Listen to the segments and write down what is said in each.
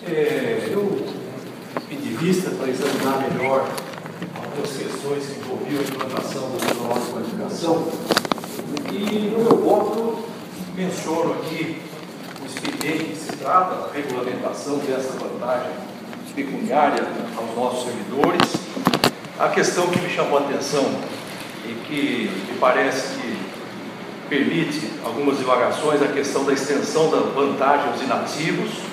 Eu pedi vista para examinar melhor algumas questões que envolviam a implantação do Tribunal de Qualificação e no meu voto menciono aqui o expediente que se trata da regulamentação dessa vantagem pecuniária aos nossos servidores. A questão que me chamou a atenção e que me parece que permite algumas divagações, a questão da extensão da vantagem aos inativos.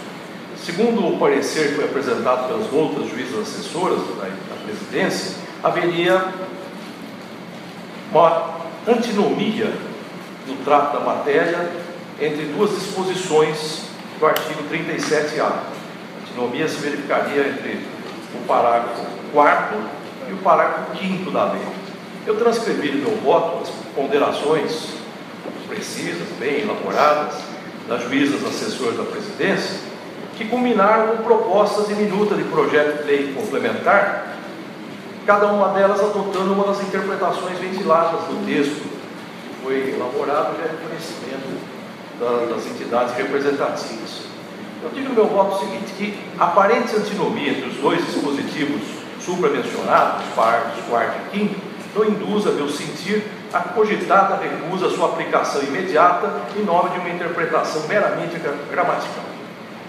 Segundo o parecer que foi apresentado pelas outras juízas assessoras da presidência, haveria uma antinomia no trato da matéria entre duas disposições do artigo 37A. A antinomia se verificaria entre o parágrafo 4º e o parágrafo 5º da lei. Eu transcrevi no meu voto as ponderações precisas, bem elaboradas, das juízas assessoras da presidência, que culminaram com propostas de minuta de projeto de lei complementar, cada uma delas adotando uma das interpretações ventiladas do texto que foi elaborado já em conhecimento das entidades representativas. Eu digo no meu voto o seguinte, que a aparente antinomia entre os dois dispositivos supramencionados, parágrafos 4º e 5º, não induz, a meu sentir, a cogitada recusa à sua aplicação imediata em nome de uma interpretação meramente gramatical.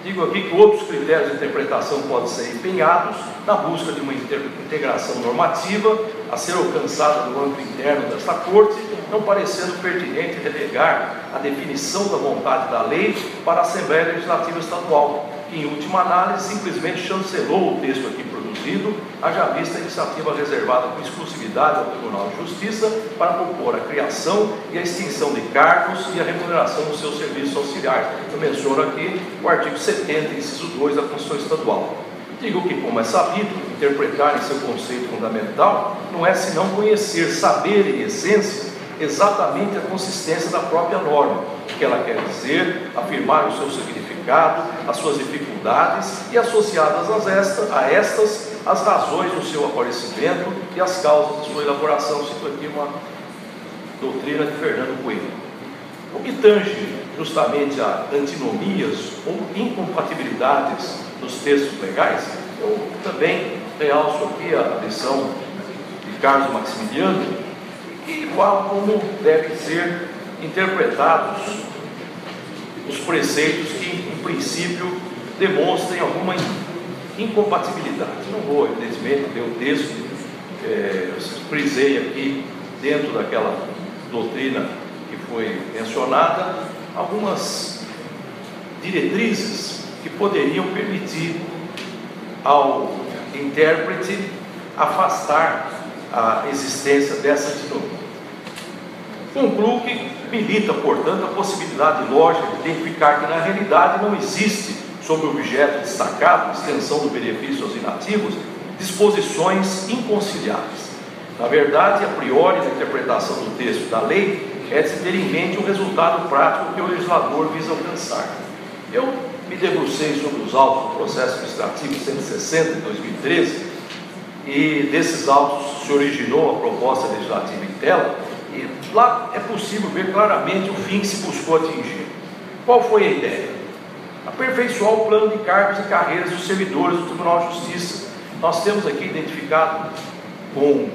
Digo aqui que outros critérios de interpretação podem ser empenhados na busca de uma integração normativa a ser alcançada no âmbito interno desta Corte, não parecendo pertinente relegar a definição da vontade da lei para a Assembleia Legislativa Estadual, que, em última análise, simplesmente chancelou o texto aqui produzido, haja vista a iniciativa reservada com exclusividade ao Tribunal de Justiça para propor a criação e a extinção de cargos e a remuneração dos seus serviços auxiliares. Eu menciono aqui o artigo 70, inciso 2 da Constituição Estadual. Digo que, como é sabido, interpretar em seu conceito fundamental não é senão conhecer, saber em essência exatamente a consistência da própria norma, o que ela quer dizer, afirmar o seu significado, as suas dificuldades e, associadas a estas, as razões do seu aparecimento e as causas de sua elaboração. Cito aqui uma doutrina de Fernando Coelho. O que tange justamente a antinomias ou incompatibilidades dos textos legais, eu também realço aqui a lição de Carlos Maximiliano, e qual como devem ser interpretados os preceitos que, em princípio, demonstrem alguma incompatibilidade. Não vou, evidentemente, ler o texto, frisei aqui, dentro daquela doutrina que foi mencionada, algumas diretrizes que poderiam permitir ao intérprete afastar a existência dessa antinomia. Concluo que milita, portanto, a possibilidade lógica de identificar que, na realidade, não existe, sobre o objeto destacado, extensão do benefício aos inativos, disposições inconciliáveis. Na verdade, a priori, na interpretação do texto da lei, é de se ter em mente o resultado prático que o legislador visa alcançar. Eu me debrucei sobre os autos do processo administrativo 160 de 2013, e desses autos se originou a proposta legislativa em tela, e lá é possível ver claramente o fim que se buscou atingir. Qual foi a ideia? Aperfeiçoar o plano de cargos e carreiras dos servidores do Tribunal de Justiça. Nós temos aqui identificado com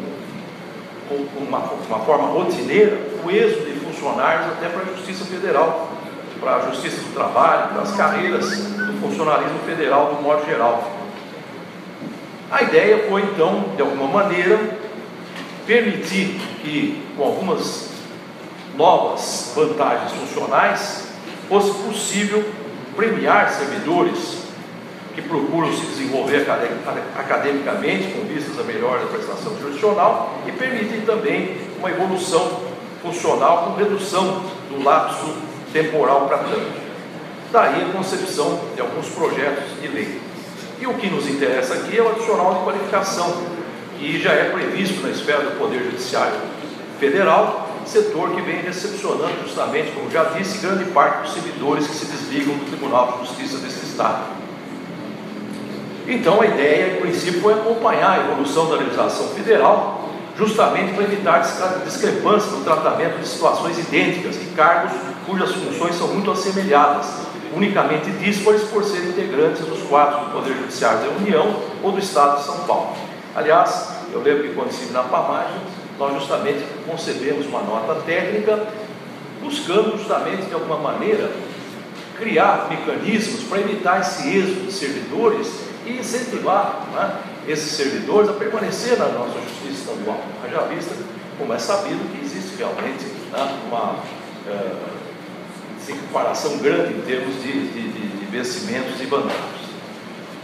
uma forma rotineira o êxodo de funcionários até para a Justiça Federal, para a Justiça do Trabalho, para as carreiras do funcionalismo federal, de modo geral. A ideia foi, então, de alguma maneira, permitir que, com algumas novas vantagens funcionais, fosse possível premiar servidores que procuram se desenvolver academicamente, com vistas a melhora da prestação jurisdicional, e permitir também uma evolução funcional com redução do lapso temporal para tanto. Daí a concepção de alguns projetos de lei. E o que nos interessa aqui é o adicional de qualificação, que já é previsto na esfera do Poder Judiciário Federal, setor que vem recepcionando justamente, como já disse, grande parte dos servidores que se desligam do Tribunal de Justiça desse Estado. Então a ideia, em princípio, é acompanhar a evolução da legislação federal, justamente para evitar discrepância no tratamento de situações idênticas e cargos cujas funções são muito assemelhadas. unicamente díspares por serem integrantes dos quadros do Poder Judiciário da União ou do Estado de São Paulo. Aliás, eu lembro que quando estive na PAMAG, nós justamente concebemos uma nota técnica, buscando justamente, de alguma maneira, criar mecanismos para evitar esse êxodo de servidores e incentivar, né, esses servidores a permanecer na nossa Justiça Estadual. Haja vista, como é sabido, que existe realmente, né, uma separação grande em termos de vencimentos e vantagens.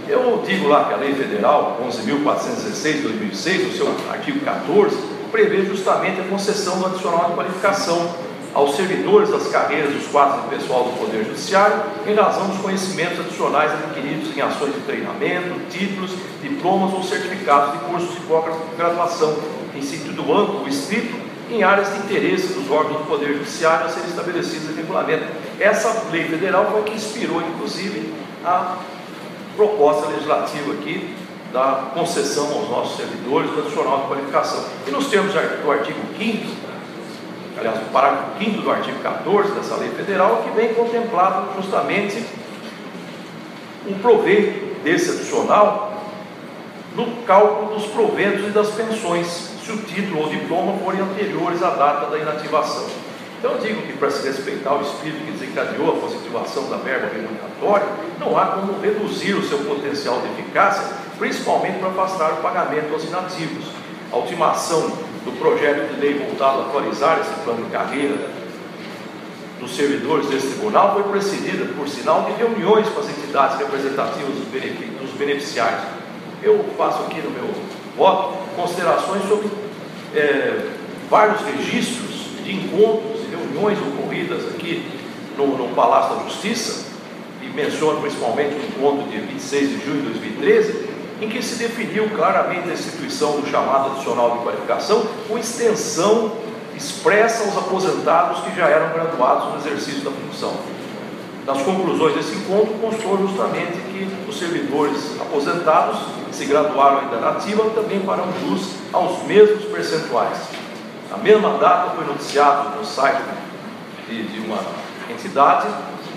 Eu digo lá que a Lei Federal 11.416 de 2006, no seu artigo 14, prevê justamente a concessão do adicional de qualificação aos servidores das carreiras dos quadros de pessoal do Poder Judiciário, em razão dos conhecimentos adicionais adquiridos em ações de treinamento, títulos, diplomas ou certificados de cursos de pós-graduação, em sentido amplo ou estrito, em áreas de interesse dos órgãos do Poder Judiciário a serem estabelecidos em regulamento. Essa lei federal foi a que inspirou, inclusive, a proposta legislativa aqui da concessão aos nossos servidores do adicional de qualificação. E nos termos do artigo 5º, aliás, o parágrafo 5º do artigo 14 dessa lei federal, que vem contemplado justamente o proveito desse adicional no cálculo dos proventos e das pensões, se o título ou diploma forem anteriores à data da inativação. Então eu digo que, para se respeitar o espírito que desencadeou a positivação da verba remuneratória, não há como reduzir o seu potencial de eficácia, principalmente para afastar o pagamento aos inativos. A ultimação do projeto de lei voltado a atualizar esse plano de carreira dos servidores desse tribunal foi precedida, por sinal, de reuniões com as entidades representativas dos beneficiários. Eu faço aqui no meu voto considerações sobre vários registros de encontros e reuniões ocorridas aqui no Palácio da Justiça, e menciono principalmente o encontro de 26 de junho de 2013, em que se definiu claramente a instituição do chamado adicional de qualificação com extensão expressa aos aposentados que já eram graduados no exercício da função. Nas conclusões desse encontro, constou justamente que os servidores aposentados que se graduaram ainda na ativa também farão jus aos mesmos percentuais. Na mesma data foi noticiado no site de uma entidade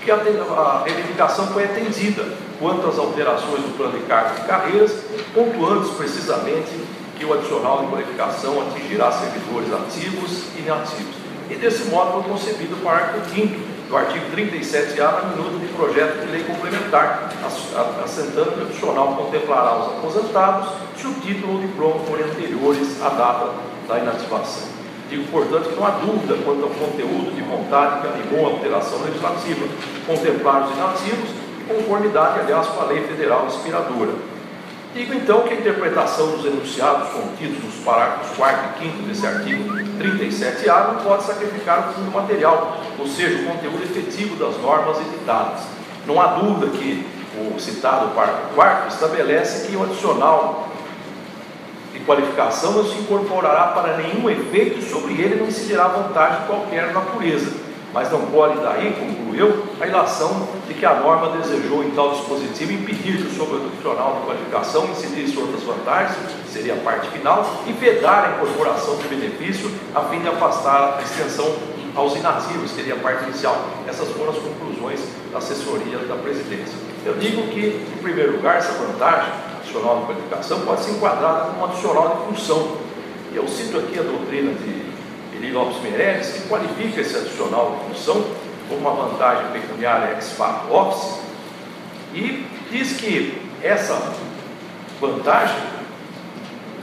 que a reivindicação foi atendida quanto às alterações do plano de cargos e carreiras, pontuando precisamente que o adicional de qualificação atingirá servidores ativos e inativos. E desse modo foi concebido o parágrafo 5º do artigo 37A na minuta de projeto de lei complementar, assentando que o adicional contemplará os aposentados se o título ou diploma forem anteriores à data da inativação. Digo, portanto, que não há dúvida quanto ao conteúdo de vontade que animou a alteração legislativa, contemplar os inativos e conformidade, aliás, com a lei federal inspiradora. Digo, então, que a interpretação dos enunciados contidos nos parágrafos 4º e 5º desse artigo 37A não pode sacrificar o fundo material, ou seja, o conteúdo efetivo das normas editadas. Não há dúvida que o citado parágrafo 4º estabelece que o adicional de qualificação não se incorporará para nenhum efeito e sobre ele não incidirá vantagem de qualquer natureza, mas não pode daí, concluiu, a ilação de que a norma desejou em tal dispositivo impedir que o sobreadicional de qualificação incidisse outras vantagens, que seria a parte final, e vedar a incorporação de benefício a fim de afastar a extensão aos inativos, que seria a parte inicial. Essas foram as conclusões da assessoria da presidência. Eu digo que, em primeiro lugar, essa vantagem adicional de qualificação pode ser enquadrada como adicional de função. E eu cito aqui a doutrina de Eli Lopes Meireles, que qualifica esse adicional de função como uma vantagem pecuniária ex fato office, e diz que essa vantagem,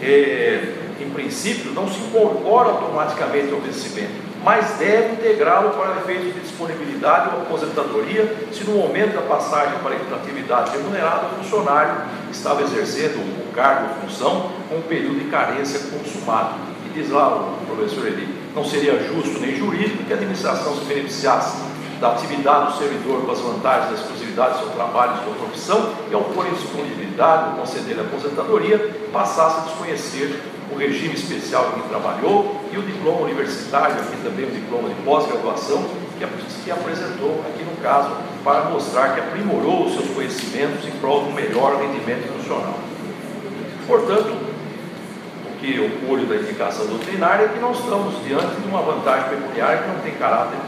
em princípio, não se incorpora automaticamente ao vencimento, mas deve integrá-lo para efeitos de disponibilidade ou aposentadoria, se no momento da passagem para a atividade remunerada o funcionário estava exercendo o cargo ou função com um período de carência consumado. E diz lá o professor Eli, não seria justo nem jurídico que a administração se beneficiasse da atividade do servidor com as vantagens da exclusividade do seu trabalho e sua profissão, e ao pôr em disponibilidade ou conceder a aposentadoria, passasse a desconhecer o regime especial em que trabalhou e o diploma universitário, aqui também o diploma de pós-graduação, que apresentou aqui no caso, para mostrar que aprimorou os seus conhecimentos em prol de um melhor rendimento funcional. Portanto, o que ocorre da indicação doutrinária é que nós estamos diante de uma vantagem pecuniária que não tem caráter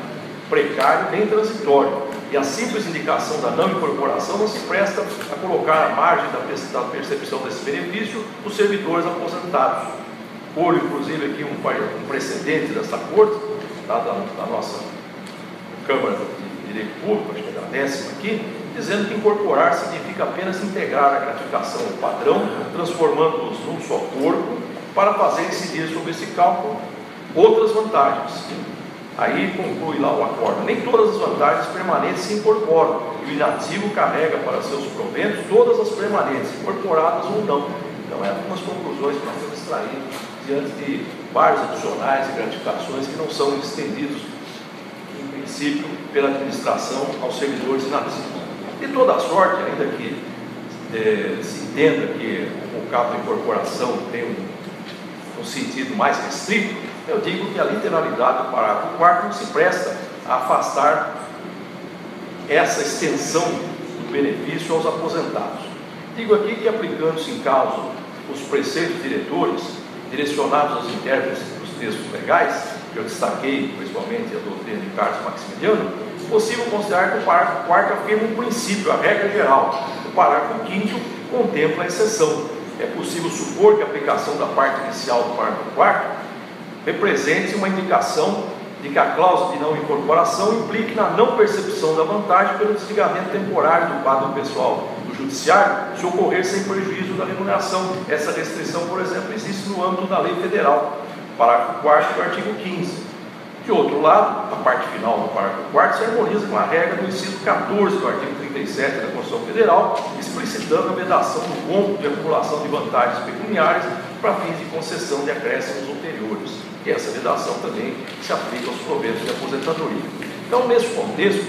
precário nem transitório. e a simples indicação da não incorporação não se presta a colocar à margem da percepção desse benefício os servidores aposentados. Por, inclusive, aqui um precedente dessa Corte, da nossa Câmara de Direito Público, acho que é da 10ª aqui, dizendo que incorporar significa apenas integrar a gratificação ao padrão, transformando-os num só corpo, para fazer incidir sobre esse cálculo outras vantagens. Aí conclui lá o acordo: nem todas as vantagens permanentes se incorporam, e o inativo carrega para seus proventos todas as permanentes, incorporadas ou não. Então, é algumas conclusões que nós temos extraído diante de vários adicionais e gratificações que não são estendidos, em princípio, pela administração aos servidores inativos. De toda sorte, ainda que se entenda que o cabo de incorporação tem um sentido mais restrito, eu digo que a literalidade do parágrafo 4º não se presta a afastar essa extensão do benefício aos aposentados. Digo aqui que, aplicando-se em causa os preceitos diretores direcionados aos intérpretes dos textos legais, que eu destaquei, principalmente a doutrina de Carlos Maximiliano, é possível considerar que o parágrafo 4º afirma um princípio, a regra geral. O parágrafo 5º contempla a exceção. É possível supor que a aplicação da parte inicial do parágrafo 4º represente uma indicação de que a cláusula de não incorporação implique na não percepção da vantagem pelo desligamento temporário do quadro pessoal do judiciário, se ocorrer sem prejuízo da remuneração. Essa restrição, por exemplo, existe no âmbito da lei federal, parágrafo 4º do artigo 15. De outro lado, a parte final do parágrafo 4º se harmoniza com a regra do inciso 14 do artigo 37 da Constituição Federal, explicitando a vedação do cômputo de acumulação de vantagens pecuniárias para fins de concessão de acréscimos ulteriores. E essa vedação também se aplica aos proventos de aposentadoria. Então, nesse contexto,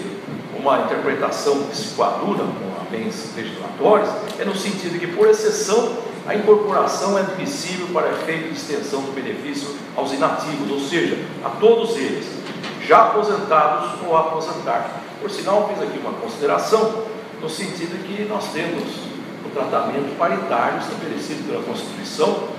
uma interpretação que se coaduna com bens legislatórios é no sentido que, por exceção, a incorporação é admissível para efeito de extensão do benefício aos inativos, ou seja, a todos eles, já aposentados ou aposentados. Por sinal, fiz aqui uma consideração no sentido que nós temos o tratamento paritário estabelecido pela Constituição,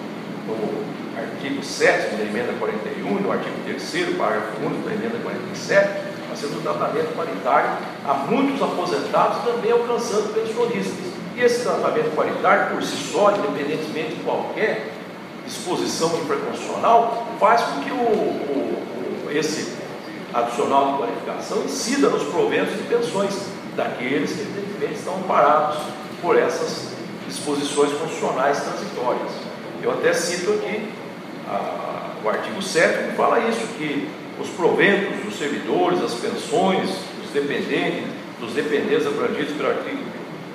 no artigo 7º da emenda 41 e no artigo 3º, parágrafo único da emenda 47, nós temos o tratamento paritário a muitos aposentados também alcançando pensionistas. E esse tratamento paritário, por si só, independentemente de qualquer disposição infraconstitucional, faz com que esse adicional de qualificação incida nos proventos de pensões daqueles que, evidentemente, estão amparados por essas disposições constitucionais transitórias. Eu até cito aqui o artigo 7º que fala isso, que os proventos dos servidores, as pensões dos dependentes abrangidos pelo artigo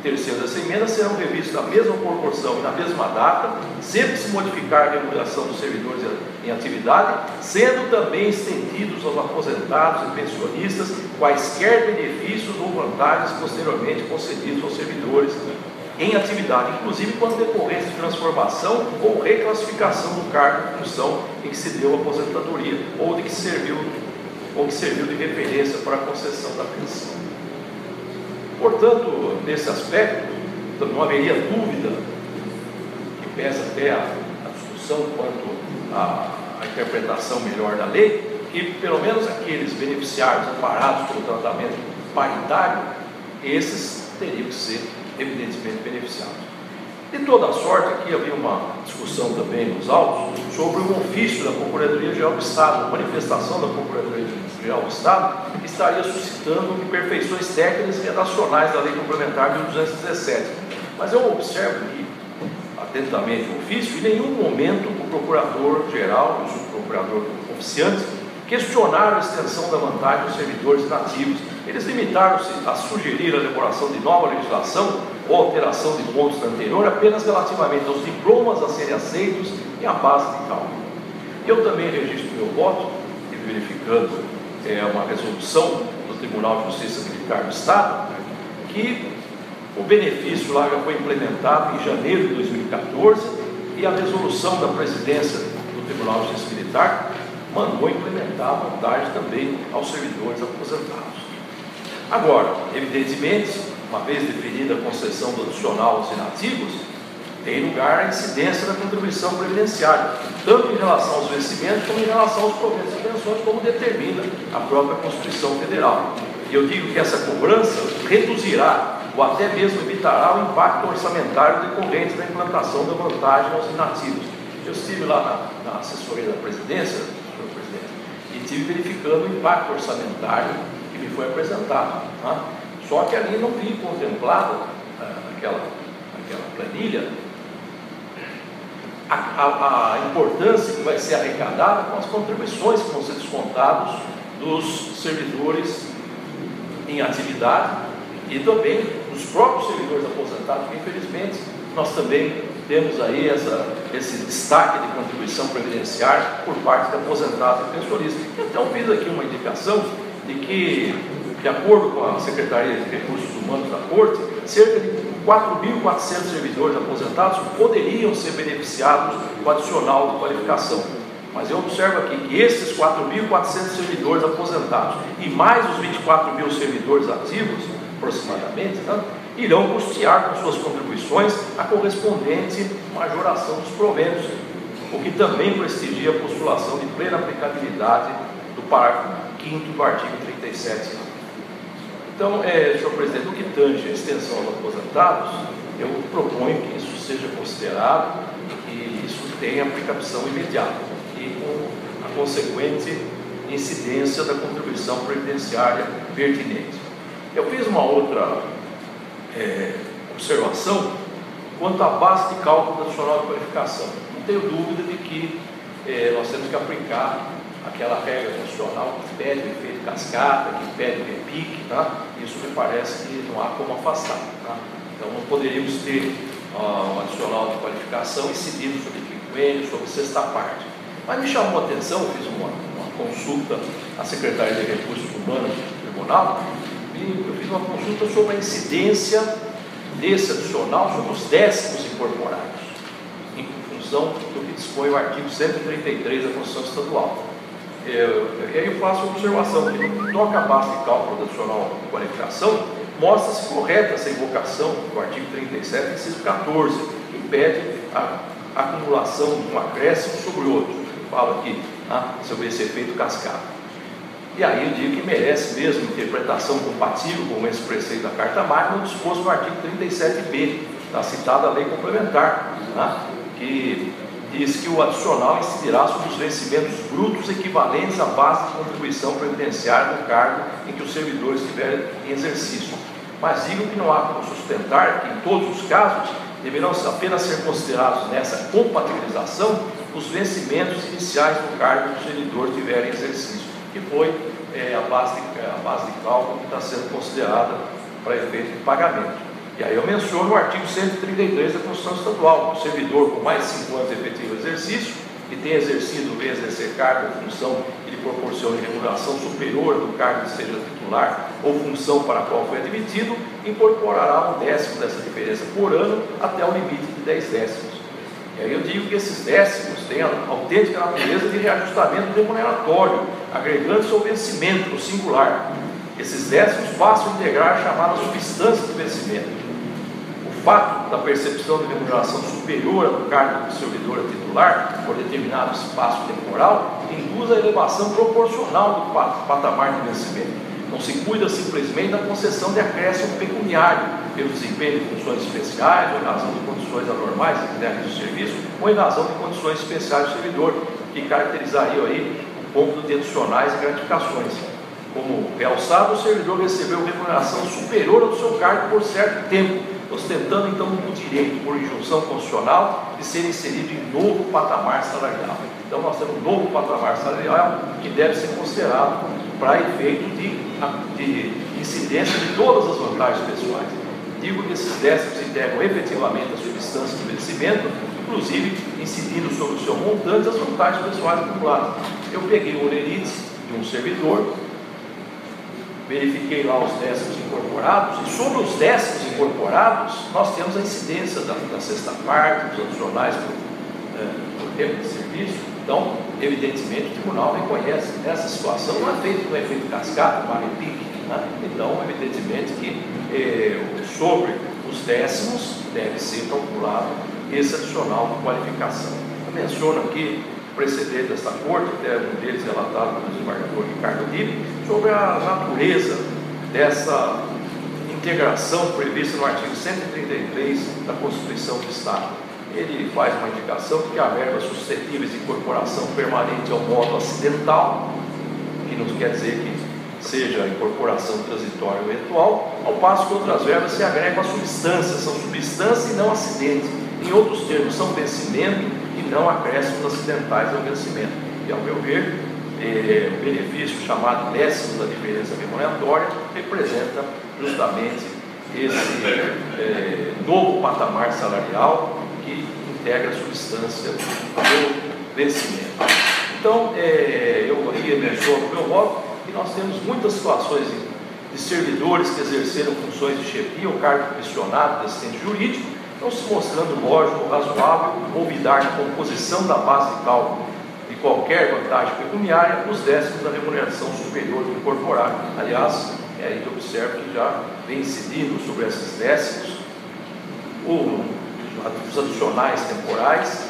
3º dessa emenda serão revistos na mesma proporção e na mesma data, sempre se modificar a remuneração dos servidores em atividade, sendo também estendidos aos aposentados e pensionistas quaisquer benefícios ou vantagens posteriormente concedidos aos servidores em atividade, inclusive quando decorrência de transformação ou reclassificação do cargo em função em que se deu a aposentadoria ou que serviu de referência para a concessão da pensão. Portanto, nesse aspecto, não haveria dúvida, que pesa até a discussão quanto à interpretação melhor da lei, que pelo menos aqueles beneficiários amparados pelo tratamento paritário, esses teriam que ser evidentemente beneficiados. De toda sorte, aqui havia uma discussão também nos autos sobre o ofício da Procuradoria-Geral do Estado, a manifestação da Procuradoria-Geral do Estado, que estaria suscitando imperfeições técnicas e redacionais da Lei Complementar de 1217. Mas eu observo aqui atentamente o ofício, e em nenhum momento o Procurador-Geral e o Subprocurador oficiante questionaram a extensão da vantagem dos servidores inativos. Eles limitaram-se a sugerir a elaboração de nova legislação ou alteração de pontos da anterior apenas relativamente aos diplomas a serem aceitos e à base de cálculo. Eu também registro meu voto, e verificando uma resolução do Tribunal de Justiça Militar do Estado, que o benefício lá já foi implementado em janeiro de 2014 e a resolução da presidência do Tribunal de Justiça Militar mandou implementar a vantagem também aos servidores aposentados. Agora, evidentemente, uma vez definida a concessão do adicional aos inativos, tem lugar a incidência da contribuição previdenciária, tanto em relação aos vencimentos como em relação aos proventos e pensões, como determina a própria Constituição Federal. E eu digo que essa cobrança reduzirá ou até mesmo evitará o impacto orçamentário decorrente da implantação da vantagem aos inativos. Eu estive lá na assessoria da presidência, senhor presidente, e estive verificando o impacto orçamentário que me foi apresentado. Tá? Só que ali não vi contemplado naquela planilha a importância que vai ser arrecadada com as contribuições que vão ser descontados dos servidores em atividade e também dos próprios servidores aposentados, que infelizmente nós também temos aí esse destaque de contribuição previdenciária por parte de aposentados e pensionistas. Então fiz aqui uma indicação de que, de acordo com a Secretaria de Recursos Humanos da Corte, cerca de 4.400 servidores aposentados poderiam ser beneficiados com adicional de qualificação. Mas eu observo aqui que esses 4.400 servidores aposentados e mais os 24 mil servidores ativos, aproximadamente, né, irão custear com suas contribuições a correspondente majoração dos proventos, o que também prestigia a postulação de plena aplicabilidade do parágrafo 5º do artigo 37A. Então, senhor presidente, no que tange a extensão aos aposentados, eu proponho que isso seja considerado e isso tenha aplicação imediata e com a consequente incidência da contribuição previdenciária pertinente. Eu fiz uma outra observação quanto à base de cálculo adicional de qualificação. Não tenho dúvida de que nós temos que aplicar aquela regra constitucional que pede o efeito cascata, que pede o repique, tá? Isso me parece que não há como afastar. Tá? Então não poderíamos ter um adicional de qualificação incidindo sobre quinquênio, sobre sexta parte. Mas me chamou a atenção, eu fiz uma consulta à Secretaria de Recursos Humanos do Tribunal, e eu fiz uma consulta sobre a incidência desse adicional sobre os décimos incorporados, em função do que dispõe o artigo 133 da Constituição Estadual. E aí eu faço uma observação que no que toca a base de cálculo adicional de qualificação, mostra-se correta essa invocação do artigo 37, inciso 14, que impede a acumulação de um acréscimo sobre o outro. Fala aqui sobre esse efeito cascata. E aí eu digo que merece mesmo interpretação compatível com esse preceito da Carta Magna, disposto no artigo 37b, da citada lei complementar, que diz que o adicional incidirá sobre os vencimentos brutos equivalentes à base de contribuição previdenciária do cargo em que os servidores estiverem em exercício. Mas digo que não há como sustentar que, em todos os casos, deverão apenas ser considerados nessa compatibilização os vencimentos iniciais do cargo que o servidor estiver em exercício, que foi a base de cálculo que está sendo considerada para efeito de pagamento. E aí eu menciono o artigo 133 da Constituição Estadual: o servidor com mais de 5 anos de efetivo exercício, que tenha exercido ou exercer cargo ou função que lhe proporcione remuneração superior do cargo que seja titular ou função para a qual foi admitido, incorporará 1 décimo dessa diferença por ano até o limite de 10 décimos. E aí eu digo que esses décimos têm a autêntica natureza de reajustamento remuneratório, agregando-se ao vencimento no singular. Esses décimos passam a integrar a chamada substância do vencimento. O fato da percepção de remuneração superior ao cargo de servidor a titular por determinado espaço temporal induz a elevação proporcional do patamar de vencimento. Não se cuida simplesmente da concessão de acréscimo pecuniário pelo desempenho de funções especiais, ou em razão de condições anormais do serviço, ou em razão de condições especiais do servidor, que caracterizariam aí o ponto de adicionais e gratificações. Como realçado, o servidor recebeu remuneração superior ao seu cargo por certo tempo, ostentando então o direito, por injunção constitucional, de ser inserido em novo patamar salarial. Então nós temos um novo patamar salarial que deve ser considerado para efeito de incidência de todas as vantagens pessoais. Digo que esses décimos integram efetivamente a substância do vencimento, inclusive incidindo sobre o seu montante as vantagens pessoais acumuladas. Eu peguei o holerite de um servidor, verifiquei lá os décimos incorporados, e sobre os décimos incorporados nós temos a incidência da sexta parte, dos adicionais por tempo de serviço. Então, evidentemente, o tribunal reconhece que nessa situação não é feito com efeito cascata, não há repique, Então, evidentemente que sobre os décimos deve ser calculado esse adicional de qualificação. Eu menciono aqui o precedente desta corte, até um deles relatado pelo desembargador Ricardo Ribe, sobre a natureza dessa integração prevista no artigo 133 da Constituição do Estado. Ele faz uma indicação de que há verbas suscetíveis de incorporação permanente ao modo acidental, que não quer dizer que seja incorporação transitória ou eventual, ao passo que outras verbas se agregam à substância, são substância e não acidente. Em outros termos, são vencimento e não acréscimos acidentais ao vencimento. E, ao meu ver, o benefício chamado décimo da diferença remuneratória representa justamente esse novo patamar salarial que integra a substância do vencimento. Então, eu aí menciono no meu voto que nós temos muitas situações de servidores que exerceram funções de chefia ou cargo comissionado de assistente jurídico, não se mostrando lógico, razoável, olvidar a composição da base de cálculo de qualquer vantagem pecuniária nos décimos da remuneração superior do incorporado. Aliás, aí eu observo que já vem incidindo sobre esses décimos os adicionais temporais,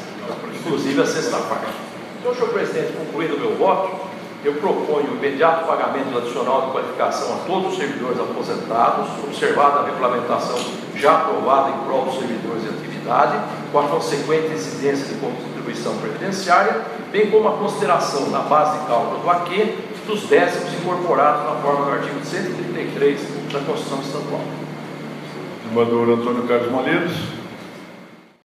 inclusive a sexta parte. Então, senhor presidente, concluído o meu voto, eu proponho o imediato pagamento do adicional de qualificação a todos os servidores aposentados, observada a regulamentação já aprovada em prol dos servidores em atividade, com a consequente incidência de contribuição previdenciária, bem como a consideração na base de cálculo do AQ dos décimos incorporados na forma do artigo 133 da Constituição Estadual. Senador Antônio Carlos Malheiros.